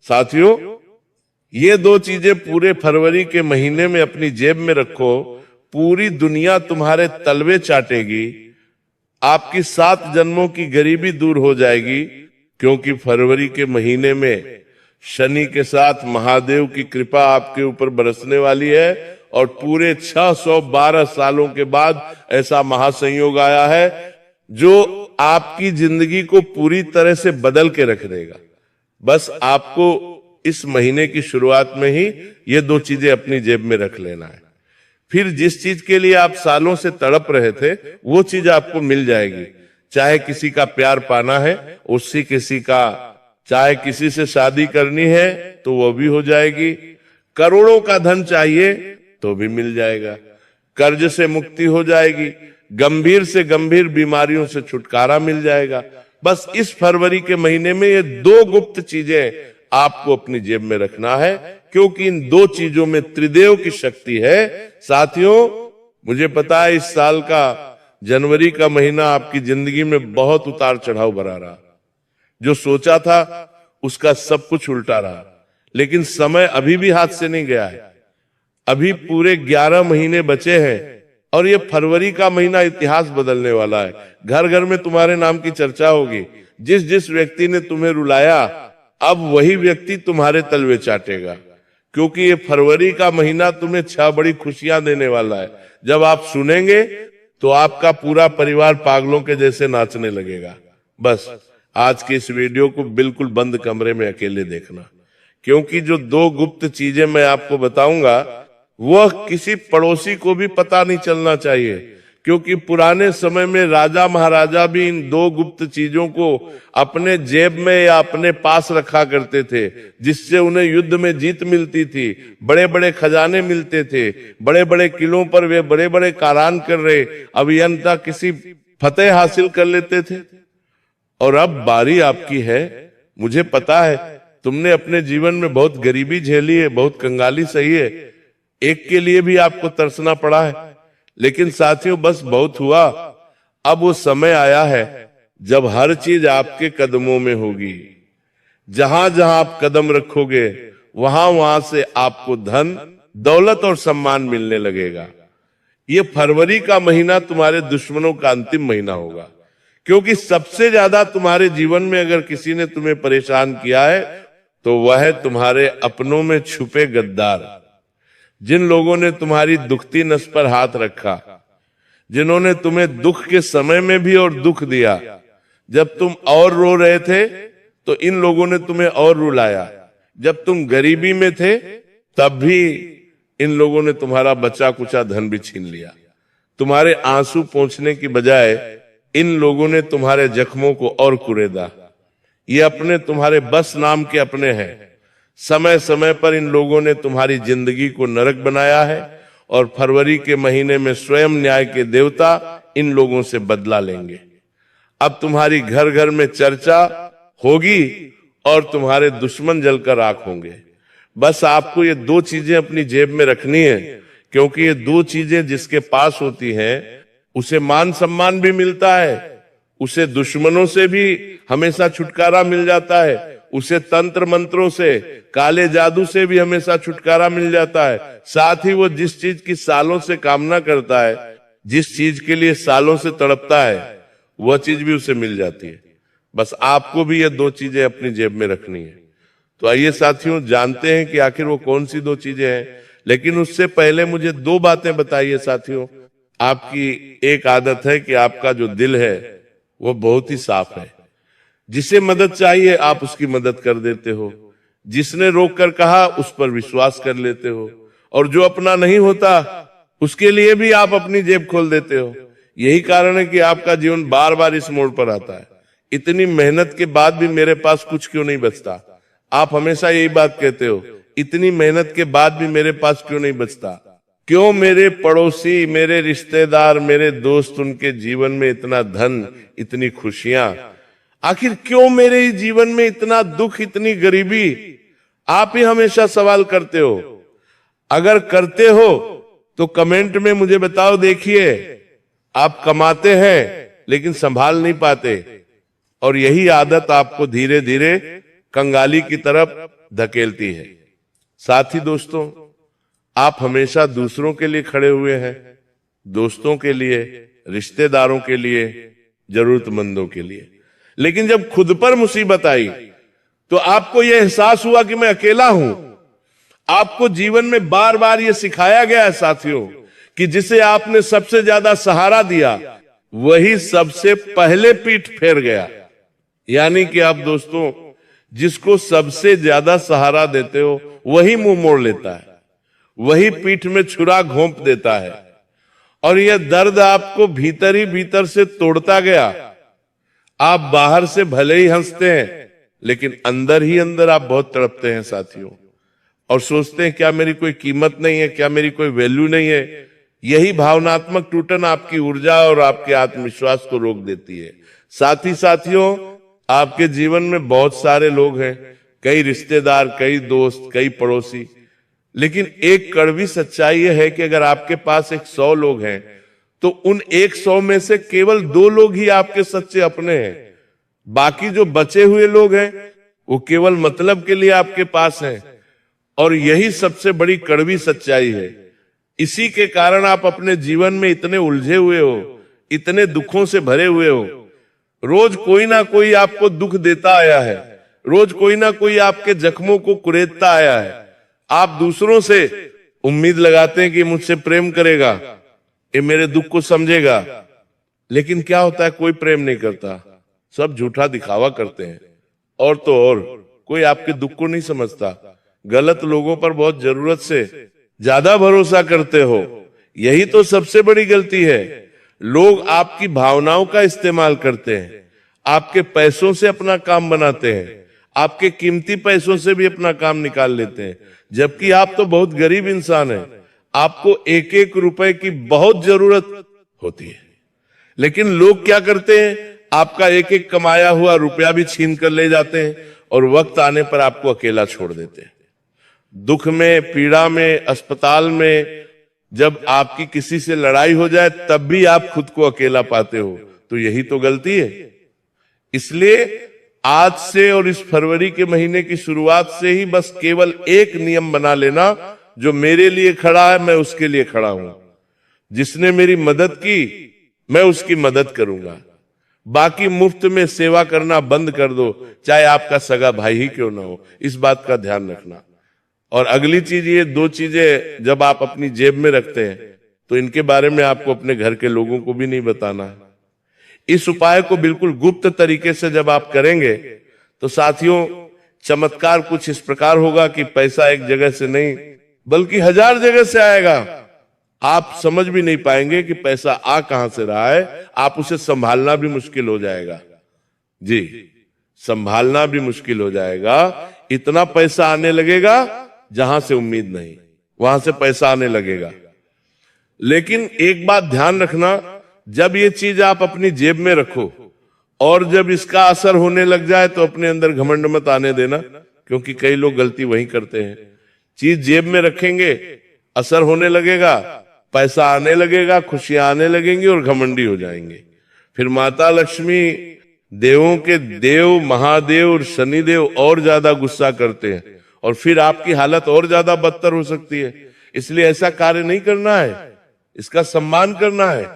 साथियों, ये दो चीजें पूरे फरवरी के महीने में अपनी जेब में रखो, पूरी दुनिया तुम्हारे तलवे चाटेगी, आपकी 7 जन्मों की गरीबी दूर हो जाएगी। क्योंकि फरवरी के महीने में शनि के साथ महादेव की कृपा आपके ऊपर बरसने वाली है और पूरे 612 सालों के बाद ऐसा महासंयोग आया है जो आपकी जिंदगी को पूरी तरह से बदल के रख देगा। बस आपको इस महीने की शुरुआत में ही ये दो चीजें अपनी जेब में रख लेना है। फिर जिस चीज के लिए आप सालों से तड़प रहे थे वो चीज आपको मिल जाएगी। चाहे किसी का प्यार पाना है, उससे किसी का, चाहे किसी से शादी करनी है तो वो भी हो जाएगी, करोड़ों का धन चाहिए तो भी मिल जाएगा, कर्ज से मुक्ति हो जाएगी, गंभीर से गंभीर बीमारियों से छुटकारा मिल जाएगा। बस इस फरवरी के महीने में ये दो गुप्त चीजें आपको अपनी जेब में रखना है, क्योंकि इन दो चीजों में त्रिदेव की शक्ति है। साथियों, मुझे पता है इस साल का जनवरी का महीना आपकी जिंदगी में बहुत उतार चढ़ाव भरा रहा। जो सोचा था उसका सब कुछ उल्टा रहा, लेकिन समय अभी भी हाथ से नहीं गया है। अभी पूरे 11 महीने बचे हैं और ये फरवरी का महीना इतिहास बदलने वाला है। घर घर में तुम्हारे नाम की चर्चा होगी। जिस जिस व्यक्ति ने तुम्हें रुलाया, अब वही व्यक्ति तुम्हारे तलवे चाटेगा, क्योंकि ये फरवरी का महीना तुम्हें 6 बड़ी खुशियां देने वाला है। जब आप सुनेंगे तो आपका पूरा परिवार पागलों के जैसे नाचने लगेगा। बस आज की इस वीडियो को बिल्कुल बंद कमरे में अकेले देखना, क्योंकि जो दो गुप्त चीजें मैं आपको बताऊंगा वह किसी पड़ोसी को भी पता नहीं चलना चाहिए, क्योंकि पुराने समय में राजा महाराजा भी इन दो गुप्त चीजों को अपने जेब में या अपने पास रखा करते थे, जिससे उन्हें युद्ध में जीत मिलती थी, बड़े बड़े खजाने मिलते थे, बड़े बड़े किलों पर वे बड़े बड़े कारान कर रहे अभियंता किसी फतेह हासिल कर लेते थे। और अब बारी आपकी है। मुझे पता है तुमने अपने जीवन में बहुत गरीबी झेली है, बहुत कंगाली सही है, एक के लिए भी आपको तरसना पड़ा है, लेकिन साथियों बस बहुत हुआ। अब वो समय आया है जब हर चीज आपके कदमों में होगी। जहां जहां आप कदम रखोगे वहां वहां से आपको धन, दौलत और सम्मान मिलने लगेगा। ये फरवरी का महीना तुम्हारे दुश्मनों का अंतिम महीना होगा, क्योंकि सबसे ज्यादा तुम्हारे जीवन में अगर किसी ने तुम्हें परेशान किया है तो वह है तुम्हारे अपनों में छुपे गद्दार। जिन लोगों ने तुम्हारी दुखती नस पर हाथ रखा, जिन्होंने तुम्हें दुख के समय में भी और दुख दिया, जब तुम और रो रहे थे तो इन लोगों ने तुम्हें और रुलाया, जब तुम गरीबी में थे तब भी इन लोगों ने तुम्हारा बचा कुचा धन भी छीन लिया। तुम्हारे आंसू पोंछने की बजाय इन लोगों ने तुम्हारे जख्मों को और कुरेदा। ये अपने तुम्हारे बस नाम के अपने हैं। समय समय पर इन लोगों ने तुम्हारी जिंदगी को नरक बनाया है और फरवरी के महीने में स्वयं न्याय के देवता इन लोगों से बदला लेंगे। अब तुम्हारी घर घर में चर्चा होगी और तुम्हारे दुश्मन जलकर राख होंगे। बस आपको ये दो चीजें अपनी जेब में रखनी है, क्योंकि ये दो चीजें जिसके पास होती हैं उसे मान सम्मान भी मिलता है, उसे दुश्मनों से भी हमेशा छुटकारा मिल जाता है, उसे तंत्र मंत्रों से, काले जादू से भी हमेशा छुटकारा मिल जाता है। साथ ही वो जिस चीज की सालों से कामना करता है, जिस चीज के लिए सालों से तड़पता है, वह चीज भी उसे मिल जाती है। बस आपको भी ये दो चीजें अपनी जेब में रखनी है। तो आइए साथियों, जानते हैं कि आखिर वो कौन सी दो चीजें हैं। लेकिन उससे पहले मुझे दो बातें बताइए साथियों। आपकी एक आदत है कि आपका जो दिल है वो बहुत ही साफ है। जिसे मदद चाहिए आप उसकी मदद कर देते हो, जिसने रोक कर कहा उस पर विश्वास कर लेते हो, और जो अपना नहीं होता उसके लिए भी आप अपनी जेब खोल देते हो। यही कारण है कि आपका जीवन बार बार इस मोड़ पर आता है। इतनी मेहनत के बाद भी मेरे पास कुछ क्यों नहीं बचता? आप हमेशा यही बात कहते हो, इतनी मेहनत के बाद भी मेरे पास क्यों नहीं बचता? क्यों मेरे पड़ोसी, मेरे रिश्तेदार, मेरे दोस्त, उनके जीवन में इतना धन, इतनी खुशियां, आखिर क्यों मेरे ही जीवन में इतना दुख, इतनी गरीबी? आप ही हमेशा सवाल करते हो। अगर करते हो तो कमेंट में मुझे बताओ। देखिए, आप कमाते हैं लेकिन संभाल नहीं पाते, और यही आदत आपको धीरे धीरे कंगाली की तरफ धकेलती है। साथ ही दोस्तों, आप हमेशा दूसरों के लिए खड़े हुए हैं, दोस्तों के लिए, रिश्तेदारों के लिए, जरूरतमंदों के लिए। लेकिन जब खुद पर मुसीबत आई तो आपको यह एहसास हुआ कि मैं अकेला हूं। आपको जीवन में बार बार यह सिखाया गया है साथियों कि जिसे आपने सबसे ज्यादा सहारा दिया वही सबसे पहले पीठ फेर गया। यानी कि आप दोस्तों, जिसको सबसे ज्यादा सहारा देते हो वही मुंह मोड़ लेता है, वही पीठ में छुरा घोंप देता है। और यह दर्द आपको भीतर ही भीतर से तोड़ता गया। आप बाहर से भले ही हंसते हैं लेकिन अंदर ही अंदर आप बहुत तड़पते हैं साथियों, और सोचते हैं क्या मेरी कोई कीमत नहीं है, क्या मेरी कोई वैल्यू नहीं है। यही भावनात्मक टूटन आपकी ऊर्जा और आपके आत्मविश्वास को रोक देती है। साथ ही साथियों, आपके जीवन में बहुत सारे लोग हैं, कई रिश्तेदार, कई दोस्त, कई पड़ोसी। लेकिन एक कड़वी सच्चाई यह है कि अगर आपके पास 100 लोग हैं तो उन 100 में से केवल 2 लोग ही आपके सच्चे अपने हैं। बाकी जो बचे हुए लोग हैं वो केवल मतलब के लिए आपके पास हैं। और यही सबसे बड़ी कड़वी सच्चाई है। इसी के कारण आप अपने जीवन में इतने उलझे हुए हो, इतने दुखों से भरे हुए हो। रोज कोई ना कोई आपको दुख देता आया है, रोज कोई ना कोई आपके जख्मों को कुरेदता आया है। आप दूसरों से उम्मीद लगाते हैं कि मुझसे प्रेम करेगा, ये मेरे दुख को समझेगा। लेकिन क्या होता है, कोई प्रेम नहीं करता, सब झूठा दिखावा करते हैं। और तो और कोई आपके दुख को नहीं समझता। गलत लोगों पर बहुत जरूरत से ज्यादा भरोसा करते हो, यही तो सबसे बड़ी गलती है। लोग आपकी भावनाओं का इस्तेमाल करते हैं, आपके पैसों से अपना काम बनाते हैं, आपके कीमती पैसों से भी अपना काम निकाल लेते हैं। जबकि आप तो बहुत गरीब इंसान हैं, आपको एक एक रुपए की बहुत जरूरत होती है। लेकिन लोग क्या करते हैं, आपका एक एक कमाया हुआ रुपया भी छीन कर ले जाते हैं और वक्त आने पर आपको अकेला छोड़ देते हैं। दुख में, पीड़ा में, अस्पताल में जब आपकी किसी से लड़ाई हो जाए तब भी आप खुद को अकेला पाते हो। तो यही तो गलती है। इसलिए आज से और इस फरवरी के महीने की शुरुआत से ही बस केवल एक नियम बना लेना, जो मेरे लिए खड़ा है मैं उसके लिए खड़ा हूं, जिसने मेरी मदद की मैं उसकी मदद करूंगा। बाकी मुफ्त में सेवा करना बंद कर दो, चाहे आपका सगा भाई ही क्यों ना हो। इस बात का ध्यान रखना। और अगली चीज, ये 2 चीजें जब आप अपनी जेब में रखते हैं तो इनके बारे में आपको अपने घर के लोगों को भी नहीं बताना है। इस उपाय को बिल्कुल गुप्त तरीके से जब आप करेंगे तो साथियों, चमत्कार कुछ इस प्रकार होगा कि पैसा एक जगह से नहीं बल्कि 1000 जगह से आएगा। आप समझ भी नहीं पाएंगे कि पैसा आ कहां से रहा है। आप उसे संभालना भी मुश्किल हो जाएगा। जी, संभालना भी मुश्किल हो जाएगा। इतना पैसा आने लगेगा जहां से उम्मीद नहीं, वहां से पैसा आने लगेगा। लेकिन एक बात ध्यान रखना, जब ये चीज आप अपनी जेब में रखो और जब इसका असर होने लग जाए तो अपने अंदर घमंड मत आने देना, क्योंकि कई लोग गलती वही करते हैं। चीज जेब में रखेंगे, असर होने लगेगा, पैसा आने लगेगा, खुशियां आने लगेंगी और घमंडी हो जाएंगे। फिर माता लक्ष्मी, देवों के देव महादेव और शनिदेव और ज्यादा गुस्सा करते हैं और फिर आपकी हालत और ज्यादा बदतर हो सकती है। इसलिए ऐसा कार्य नहीं करना है, इसका सम्मान करना है।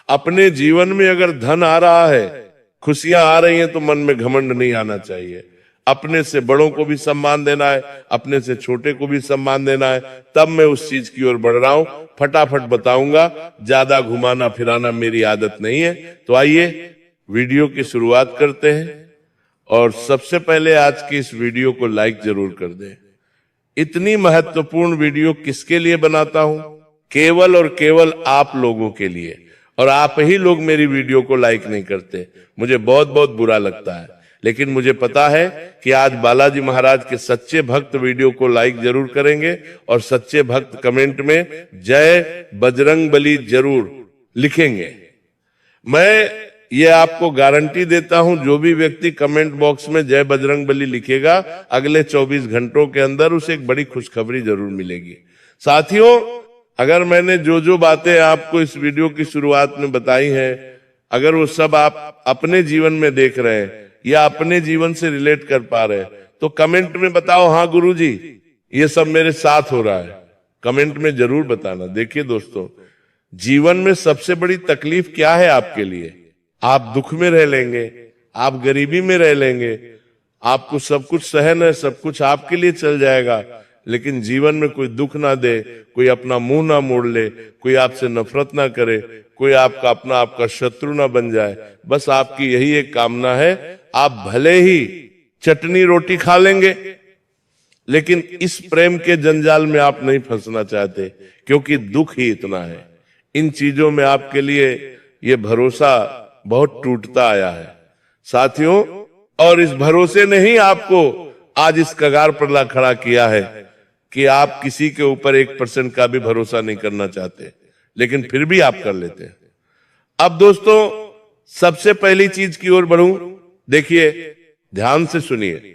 अपने जीवन में अगर धन आ रहा है, खुशियां आ रही हैं, तो मन में घमंड नहीं आना चाहिए। अपने से बड़ों को भी सम्मान देना है, अपने से छोटे को भी सम्मान देना है। तब मैं उस चीज की ओर बढ़ रहा हूं। फटाफट बताऊंगा, ज्यादा घुमाना फिराना मेरी आदत नहीं है। तो आइए वीडियो की शुरुआत करते हैं। और सबसे पहले आज की इस वीडियो को लाइक जरूर कर दें। इतनी महत्वपूर्ण वीडियो किसके लिए बनाता हूं? केवल और केवल आप लोगों के लिए। और आप ही लोग मेरी वीडियो को लाइक नहीं करते, मुझे बहुत बहुत बुरा लगता है। लेकिन मुझे पता है कि आज बालाजी महाराज के सच्चे भक्त वीडियो को लाइक जरूर करेंगे और सच्चे भक्त कमेंट में जय बजरंगबली जरूर लिखेंगे। मैं ये आपको गारंटी देता हूं, जो भी व्यक्ति कमेंट बॉक्स में जय बजरंगबली लिखेगा, अगले 24 घंटों के अंदर उसे एक बड़ी खुशखबरी जरूर मिलेगी। साथियों, अगर मैंने जो जो बातें आपको इस वीडियो की शुरुआत में बताई हैं, अगर वो सब आप अपने जीवन में देख रहे हैं या अपने जीवन से रिलेट कर पा रहे हैं, तो कमेंट में बताओ, हाँ गुरुजी ये सब मेरे साथ हो रहा है। कमेंट में जरूर बताना। देखिए दोस्तों, जीवन में सबसे बड़ी तकलीफ क्या है आपके लिए? आप दुख में रह लेंगे, आप गरीबी में रह लेंगे, आपको सब कुछ सहन है, सब कुछ आपके लिए चल जाएगा, लेकिन जीवन में कोई दुख ना दे, कोई अपना मुंह ना मोड़ ले, कोई आपसे नफरत ना करे, कोई आपका शत्रु ना बन जाए। बस आपकी यही एक कामना है। आप भले ही चटनी रोटी खा लेंगे, लेकिन इस प्रेम के जंजाल में आप नहीं फंसना चाहते, क्योंकि दुख ही इतना है। इन चीजों में आपके लिए ये भरोसा बहुत टूटता आया है साथियों, और इस भरोसे ने ही आपको आज इस कगार पर ला खड़ा किया है कि आप किसी के ऊपर 1% का भी भरोसा नहीं करना चाहते, लेकिन फिर भी आप कर लेते हैं। अब दोस्तों, सबसे पहली चीज की ओर बढ़ूं। देखिए, ध्यान से सुनिए।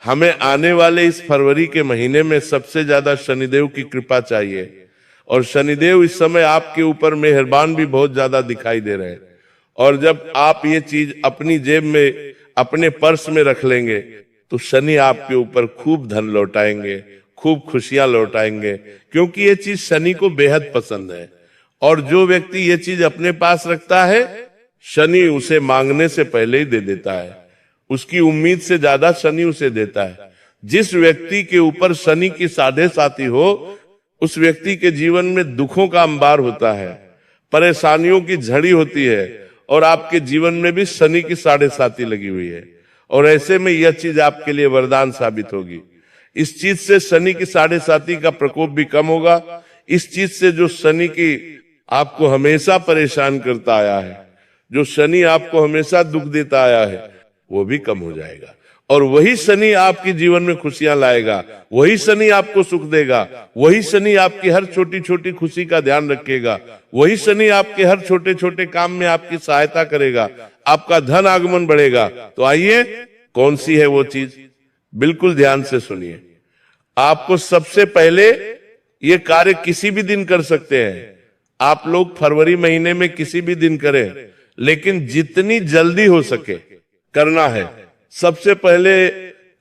हमें आने वाले इस फरवरी के महीने में सबसे ज्यादा शनिदेव की कृपा चाहिए, और शनिदेव इस समय आपके ऊपर मेहरबान भी बहुत ज्यादा दिखाई दे रहे हैं। और जब आप ये चीज अपनी जेब में, अपने पर्स में रख लेंगे, तो शनि आपके ऊपर खूब धन लौटाएंगे, खूब खुशियां लौटाएंगे, क्योंकि ये चीज शनि को बेहद पसंद है। और जो व्यक्ति ये चीज अपने पास रखता है, शनि उसे मांगने से पहले ही दे देता है। उसकी उम्मीद से ज्यादा शनि उसे देता है। जिस व्यक्ति के ऊपर शनि की साढ़े साती हो, उस व्यक्ति के जीवन में दुखों का अंबार होता है, परेशानियों की झड़ी होती है, और आपके जीवन में भी शनि की साढ़े साती लगी हुई है। और ऐसे में यह चीज आपके लिए वरदान साबित होगी। इस चीज से शनि की साढ़े साती का प्रकोप भी कम होगा। इस चीज से जो शनि की आपको हमेशा परेशान करता आया है, जो शनि आपको हमेशा दुख देता आया है, वो भी कम हो जाएगा। और वही शनि आपके जीवन में खुशियां लाएगा, वही शनि आपको सुख देगा, वही शनि आपकी हर छोटी छोटी खुशी का ध्यान रखेगा, वही शनि आपके हर छोटे छोटे काम में आपकी सहायता करेगा, आपका धन आगमन बढ़ेगा। तो आइए, कौन सी है वो चीज? बिल्कुल ध्यान से सुनिए। आपको सबसे पहले ये कार्य किसी भी दिन कर सकते हैं। आप लोग फरवरी महीने में किसी भी दिन करें, लेकिन जितनी जल्दी हो सके करना है। सबसे पहले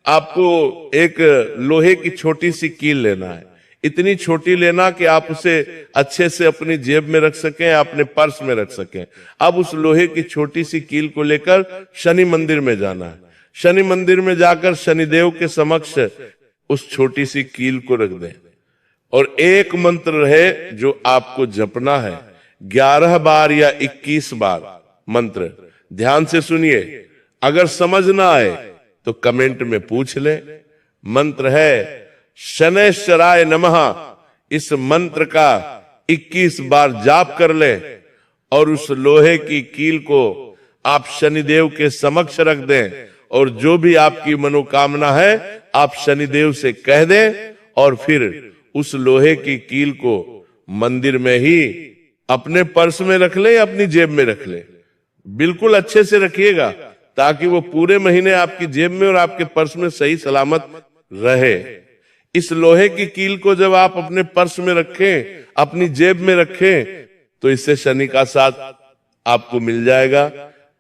आपको एक लोहे की छोटी सी कील लेना है। इतनी छोटी लेना कि आप उसे अच्छे से अपनी जेब में रख सकें, अपने पर्स में रख सकें। अब उस लोहे की छोटी सी कील को लेकर शनि मंदिर में जाना है। शनि मंदिर में जाकर शनिदेव के समक्ष उस छोटी सी कील को रख दें, और एक मंत्र रहे जो आपको जपना है 11 बार या 21 बार मंत्र। ध्यान से सुनिए। अगर समझ ना आए तो कमेंट में पूछ ले। मंत्र है शनैश्चराय नमः। इस मंत्र का 21 बार जाप कर ले, और उस लोहे की कील को आप शनिदेव के समक्ष रख दें, और जो भी आपकी मनोकामना है आप शनिदेव से कह दें, और फिर उस लोहे की कील को मंदिर में ही अपने पर्स में रख ले, अपनी जेब में रख ले। बिल्कुल अच्छे से रखिएगा, ताकि वो पूरे महीने आपकी जेब में और आपके पर्स में सही सलामत रहे। इस लोहे की कील को जब आप अपने पर्स में रखें, अपनी जेब में रखें, तो इससे शनि का साथ आपको मिल जाएगा।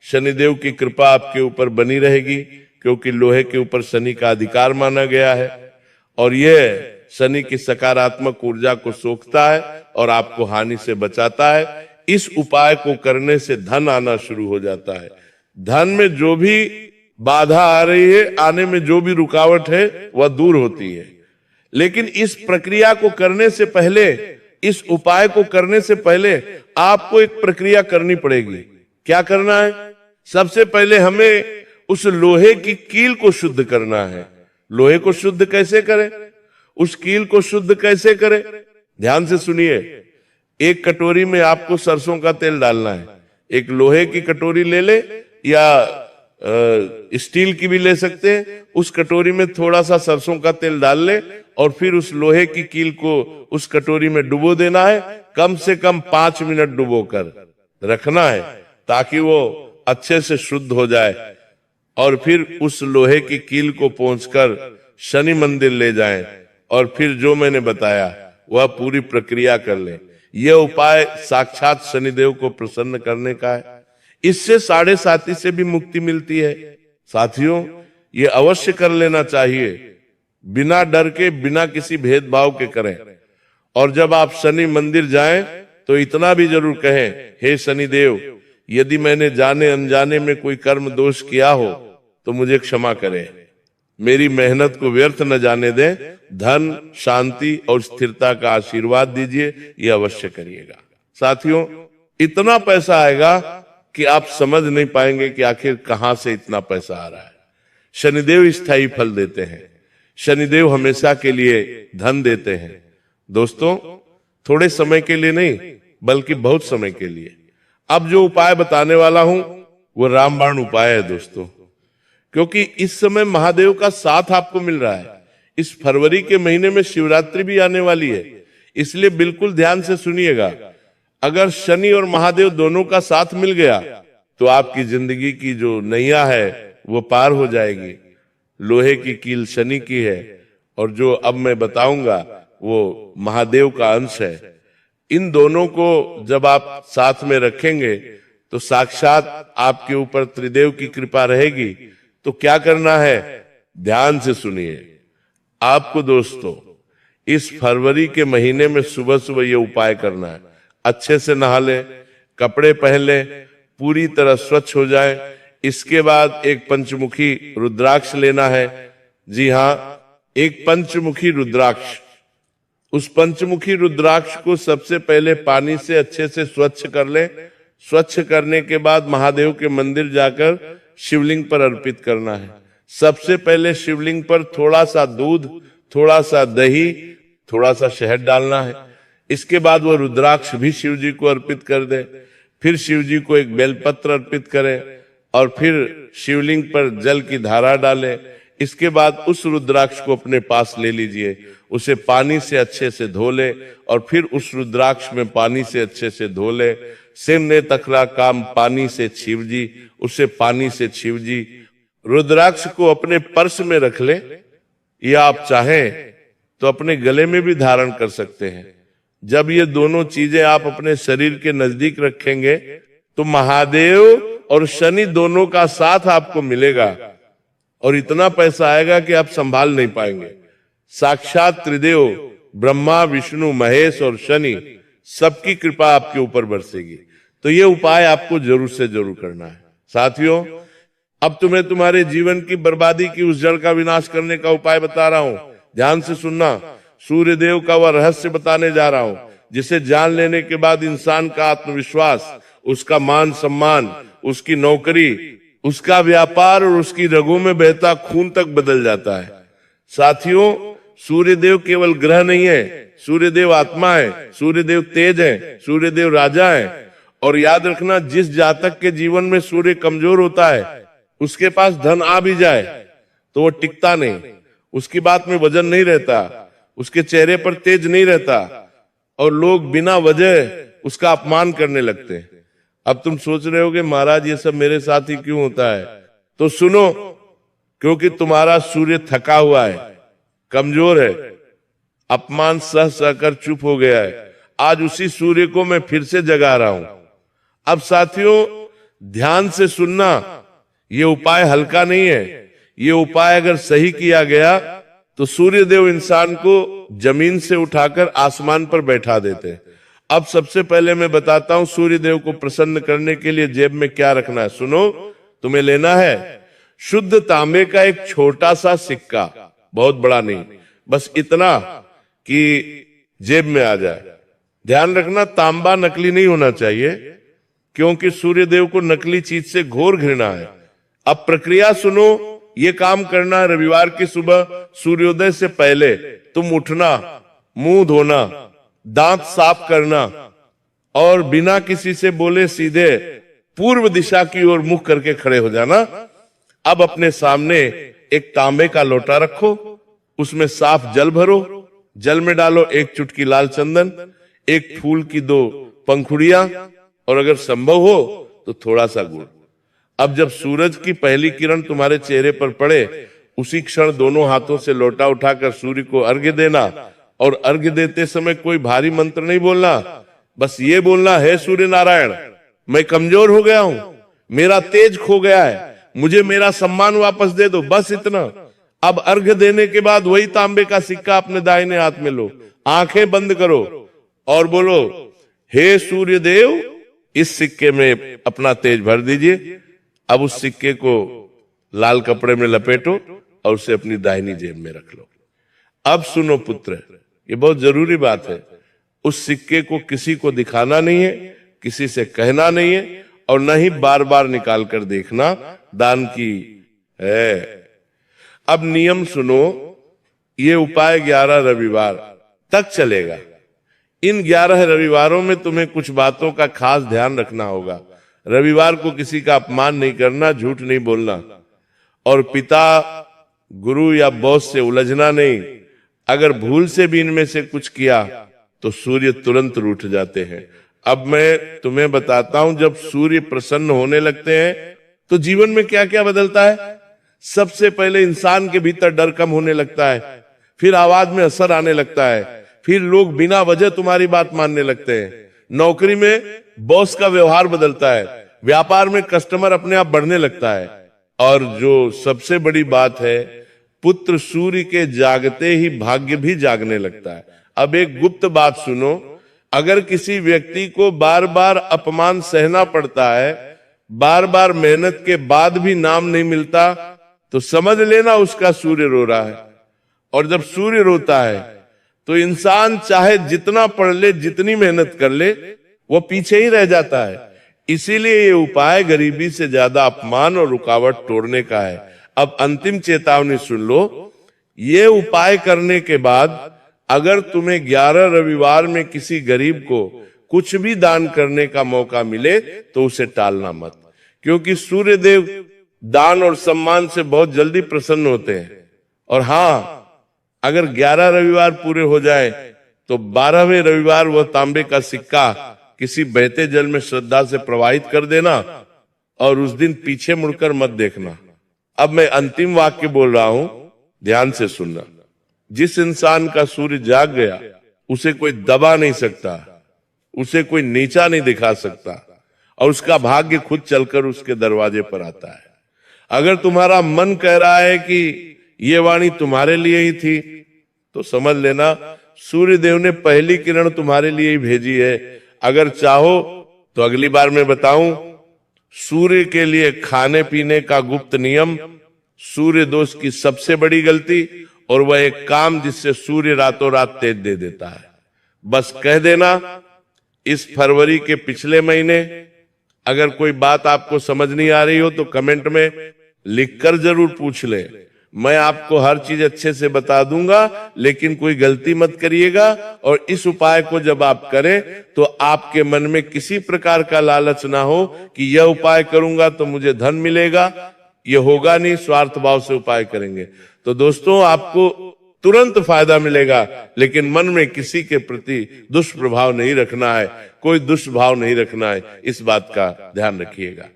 शनिदेव की कृपा आपके ऊपर बनी रहेगी, क्योंकि लोहे के ऊपर शनि का अधिकार माना गया है, और यह शनि की सकारात्मक ऊर्जा को सोखता है और आपको हानि से बचाता है। इस उपाय को करने से धन आना शुरू हो जाता है। धन में जो भी बाधा आ रही है, आने में जो भी रुकावट है, वह दूर होती है। लेकिन इस प्रक्रिया को करने से पहले, इस उपाय को करने से पहले आपको एक प्रक्रिया करनी पड़ेगी। क्या करना है? सबसे पहले हमें उस लोहे की कील को शुद्ध करना है। लोहे को शुद्ध कैसे करें? उस कील को शुद्ध कैसे करें? ध्यान से सुनिए। एक कटोरी में आपको सरसों का तेल डालना है। एक लोहे की कटोरी ले ले, या स्टील की भी ले सकते हैं। उस कटोरी में थोड़ा सा सरसों का तेल डाल ले, और फिर उस लोहे की कील को उस कटोरी में डुबो देना है। कम से कम 5 मिनट डुबो कर रखना है, ताकि वो अच्छे से शुद्ध हो जाए। और फिर उस लोहे की कील को पहुंचकर शनि मंदिर ले जाएं, और फिर जो मैंने बताया वह पूरी प्रक्रिया कर लें। यह उपाय साक्षात शनिदेव को प्रसन्न करने का है। इससे साढ़े साती से भी मुक्ति मिलती है। साथियों, ये अवश्य कर लेना चाहिए, बिना डर के, बिना किसी भेदभाव के करें। और जब आप शनि मंदिर जाएं तो इतना भी जरूर कहें, हे शनिदेव, यदि मैंने जाने अनजाने में कोई कर्म दोष किया हो तो मुझे क्षमा करें, मेरी मेहनत को व्यर्थ न जाने दें, धन, शांति और स्थिरता का आशीर्वाद दीजिए, ये अवश्य करिएगा। साथियों, इतना पैसा आएगा कि आप समझ नहीं पाएंगे कि आखिर कहां से इतना पैसा आ रहा है। शनिदेव स्थायी फल देते हैं, शनिदेव हमेशा के लिए धन देते हैं। दोस्तों, थोड़े समय के लिए नहीं बल्कि बहुत समय के लिए। अब जो उपाय बताने वाला हूं वो रामबाण उपाय है दोस्तों, क्योंकि इस समय महादेव का साथ आपको मिल रहा है। इस फरवरी के महीने में शिवरात्रि भी आने वाली है, इसलिए बिल्कुल ध्यान से सुनिएगा। अगर शनि और महादेव दोनों का साथ मिल गया तो आपकी जिंदगी की जो नैया है वो पार हो जाएगी। लोहे की कील शनि की है और जो अब मैं बताऊंगा वो महादेव का अंश है। इन दोनों को जब आप साथ में रखेंगे तो साक्षात आपके ऊपर त्रिदेव की कृपा रहेगी। तो क्या करना है, ध्यान से सुनिए। आपको दोस्तों इस फरवरी के महीने में सुबह सुबह ये उपाय करना है। अच्छे से नहा ले, कपड़े पहन ले, पूरी तरह स्वच्छ हो जाए। इसके बाद एक पंचमुखी रुद्राक्ष लेना है। जी हां, एक पंचमुखी रुद्राक्ष। उस पंचमुखी रुद्राक्ष को सबसे पहले पानी से अच्छे से स्वच्छ कर ले। स्वच्छ करने के बाद महादेव के मंदिर जाकर शिवलिंग पर अर्पित करना है। सबसे पहले शिवलिंग पर थोड़ा सा दूध, थोड़ा सा दही, थोड़ा सा शहद डालना है। इसके बाद वो रुद्राक्ष भी शिव जी को अर्पित कर दे। फिर शिव जी को एक बेलपत्र अर्पित करें और फिर शिवलिंग पर जल की धारा डालें। इसके बाद उस रुद्राक्ष को अपने पास ले लीजिए, उसे पानी से अच्छे से धो ले और फिर उस रुद्राक्ष में पानी से अच्छे से धो ले। सिमने तकरा काम पानी से शिव जी, उसे पानी से शिव जी। रुद्राक्ष को अपने पर्स में रख ले या आप चाहें तो अपने गले में भी धारण कर सकते हैं। जब ये दोनों चीजें आप अपने शरीर के नजदीक रखेंगे तो महादेव और शनि दोनों का साथ आपको मिलेगा और इतना पैसा आएगा कि आप संभाल नहीं पाएंगे। साक्षात त्रिदेव ब्रह्मा, विष्णु, महेश और शनि सबकी कृपा आपके ऊपर बरसेगी। तो ये उपाय आपको जरूर से जरूर करना है। साथियों, अब तुम्हें तुम्हारे जीवन की बर्बादी की उस जड़ का विनाश करने का उपाय बता रहा हूं। ध्यान से सुनना। सूर्य देव का वह रहस्य बताने जा रहा हूं जिसे जान लेने के बाद इंसान का आत्मविश्वास, उसका मान सम्मान, उसकी नौकरी, उसका व्यापार और उसकी रगों में बहता खून तक बदल जाता है। साथियों, सूर्यदेव केवल ग्रह नहीं है, सूर्यदेव आत्मा है, सूर्यदेव तेज है, सूर्यदेव राजा है। और याद रखना, जिस जातक के जीवन में सूर्य कमजोर होता है उसके पास धन आ भी जाए तो वो टिकता नहीं, उसकी बात में वजन नहीं रहता, उसके चेहरे पर तेज नहीं रहता और लोग बिना वजह उसका अपमान करने लगते हैं। अब तुम सोच रहे होगे महाराज ये सब मेरे साथ ही क्यों होता है? तो सुनो, क्योंकि तुम्हारा सूर्य थका हुआ है, कमजोर है, अपमान सह सहकर चुप हो गया है। आज उसी सूर्य को मैं फिर से जगा रहा हूं। अब साथियों ध्यान से सुनना, ये उपाय हल्का नहीं है। ये उपाय अगर सही किया गया तो सूर्य देव इंसान को जमीन से उठाकर आसमान पर बैठा देते हैं। अब सबसे पहले मैं बताता हूं सूर्य देव को प्रसन्न करने के लिए जेब में क्या रखना है। सुनो, तुम्हें लेना है शुद्ध तांबे का एक छोटा सा सिक्का, बहुत बड़ा नहीं, बस इतना कि जेब में आ जाए। ध्यान रखना, तांबा नकली नहीं होना चाहिए क्योंकि सूर्य देव को नकली चीज से घोर घृणा है। अब प्रक्रिया सुनो, ये काम करना है रविवार की सुबह सूर्योदय से पहले। तुम उठना, मुंह धोना, दांत साफ करना और बिना किसी से बोले सीधे पूर्व दिशा की ओर मुख करके खड़े हो जाना। अब अपने सामने एक तांबे का लोटा रखो, उसमें साफ जल भरो, जल में डालो एक चुटकी लाल चंदन, एक फूल की 2 पंखुड़ियां और अगर संभव हो तो थोड़ा सा गुड़। अब जब सूरज की पहली किरण तुम्हारे चेहरे पर पड़े उसी क्षण दोनों हाथों से लोटा उठाकर सूर्य को अर्घ्य देना और अर्घ्य देते समय कोई भारी मंत्र नहीं बोलना, बस ये बोलना, हे सूर्य नारायण, मैं कमजोर हो गया हूं, मेरा तेज खो गया है, मुझे मेरा सम्मान वापस दे दो, बस इतना। अब अर्घ देने के बाद वही तांबे का सिक्का अपने दाहिने हाथ में लो, आंखें बंद करो और बोलो, हे सूर्य देव, इस सिक्के में अपना तेज भर दीजिए। अब उस सिक्के को लाल कपड़े में लपेटो और उसे अपनी दाहिनी जेब में रख लो। अब सुनो पुत्र, ये बहुत जरूरी बात है, उस सिक्के को किसी को दिखाना नहीं है, किसी से कहना नहीं है, और न ही बार बार निकाल कर देखना, दान की है। अब नियम सुनो, ये उपाय 11 रविवार तक चलेगा। इन 11 रविवारों में तुम्हें कुछ बातों का खास ध्यान रखना होगा। रविवार को किसी का अपमान नहीं करना, झूठ नहीं बोलना, और पिता, गुरु या बॉस से उलझना नहीं। अगर भूल से भी इनमें से कुछ किया तो सूर्य तुरंत रूठ जाते हैं। अब मैं तुम्हें बताता हूं, जब सूर्य प्रसन्न होने लगते हैं तो जीवन में क्या क्या बदलता है। सबसे पहले इंसान के भीतर डर कम होने लगता है, फिर आवाज में असर आने लगता है, फिर लोग बिना वजह तुम्हारी बात मानने लगते हैं। नौकरी में बॉस का व्यवहार बदलता है, व्यापार में कस्टमर अपने आप बढ़ने लगता है, और जो सबसे बड़ी बात है, पुत्र सूर्य के जागते ही भाग्य भी जागने लगता है। अब एक गुप्त बात सुनो, अगर किसी व्यक्ति को बार बार अपमान सहना पड़ता है, बार बार मेहनत के बाद भी नाम नहीं मिलता, तो समझ लेना उसका सूर्य रो रहा है। और जब सूर्य रोता है तो इंसान चाहे जितना पढ़ ले, जितनी मेहनत कर ले, वो पीछे ही रह जाता है। इसीलिए ये उपाय गरीबी से ज्यादा अपमान और रुकावट तोड़ने का है। अब अंतिम चेतावनी सुन लो, ये उपाय करने के बाद अगर तुम्हें 11 रविवार में किसी गरीब को कुछ भी दान करने का मौका मिले तो उसे टालना मत, क्योंकि सूर्य देव दान और सम्मान से बहुत जल्दी प्रसन्न होते हैं। और हाँ, अगर 11 रविवार पूरे हो जाए तो 12वें रविवार वह तांबे का सिक्का किसी बहते जल में श्रद्धा से प्रवाहित कर देना, और उस दिन पीछे मुड़कर मत देखना। अब मैं अंतिम वाक्य बोल रहा हूं, ध्यान से सुनना। जिस इंसान का सूर्य जाग गया उसे कोई दबा नहीं सकता, उसे कोई नीचा नहीं दिखा सकता, और उसका भाग्य खुद चलकर उसके दरवाजे पर आता है। अगर तुम्हारा मन कह रहा है कि ये वाणी तुम्हारे लिए ही थी, तो समझ लेना सूर्य देव ने पहली किरण तुम्हारे लिए ही भेजी है। अगर चाहो तो अगली बार मैं बताऊं सूर्य के लिए खाने पीने का गुप्त नियम, सूर्य दोष की सबसे बड़ी गलती, और वह एक काम जिससे सूर्य रातों रात तेज दे देता है। बस कह देना, इस फरवरी के पिछले महीने अगर कोई बात आपको समझ नहीं आ रही हो तो कमेंट में लिखकर जरूर पूछ ले। मैं आपको हर चीज अच्छे से बता दूंगा, लेकिन कोई गलती मत करिएगा। और इस उपाय को जब आप करें तो आपके मन में किसी प्रकार का लालच ना हो कि यह उपाय करूंगा तो मुझे धन मिलेगा, ये होगा नहीं। स्वार्थ भाव से उपाय करेंगे तो दोस्तों आपको तुरंत फायदा मिलेगा, लेकिन मन में किसी के प्रति दुष्प्रभाव नहीं रखना है, कोई दुष्भाव नहीं रखना है, इस बात का ध्यान रखिएगा।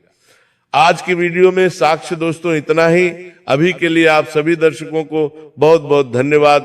आज की वीडियो में साक्ष्य दोस्तों इतना ही। अभी के लिए आप सभी दर्शकों को बहुत बहुत धन्यवाद।